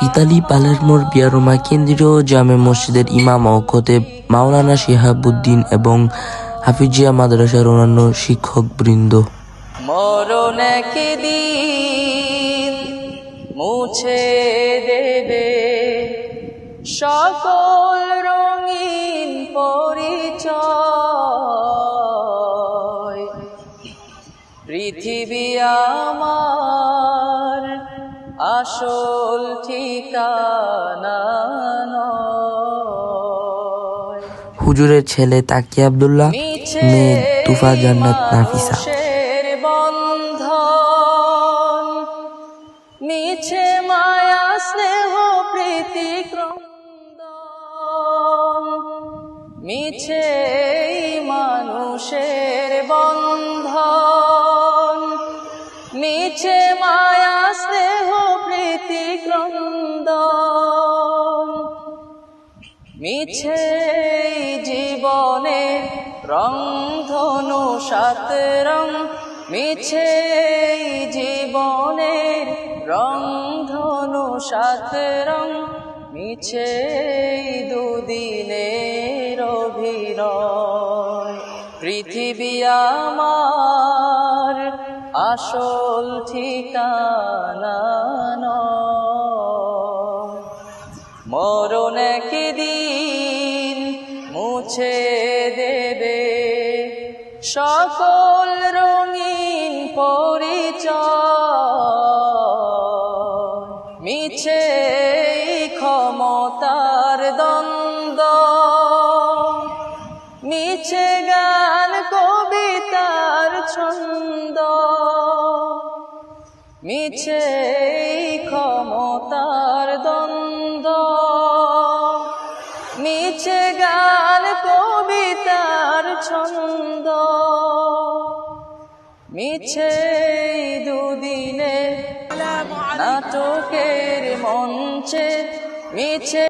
Italy পালেরমোর Villa Ruma কেন্দ্রীয় জামে মসজিদের ইমাম ও খতিব মাওলানা শিহাবুদ্দিন এবং হাফিজিয়া মাদ্রাসার অন্যান্য শিক্ষকবৃন্দ। মরণ একদিন মুছে দেবে সকল রঙিন পরিচয়। পৃথিবী আমার আসল ঠিকানা নয়। হুজুরের ছেলে তাকি আব্দুল্লাহ, মেয়ে তুফা জান্নাত নাফিসা। বন্ধন মিছে মায়া স্নেহ প্রীতি ক্রন্দন, মিছে মানুষের বন্ধন, মিছে মায়া স্নেহ প্রীতি ক্রন্দন, মিছে জীবনে রংধনু সাত রং, মিছে জীবনের রংধনু সাত রং, মিছে দুদিনের অভিনয়। পৃথিবী আমার আসল ঠিকানা নয়। মরণ একদিন মুছে দেবে সকল রঙিন পরিচয়। মিছে ক্ষমতার দ্বন্দ্ব, মিছে গান কবিতার ছন্দ, মিছে ক্ষমতার দ্বন্দ্ব, মিছে গান কবিতার ছন্দ, মিছে দুদিনে নাটকের মঞ্চে, মিছে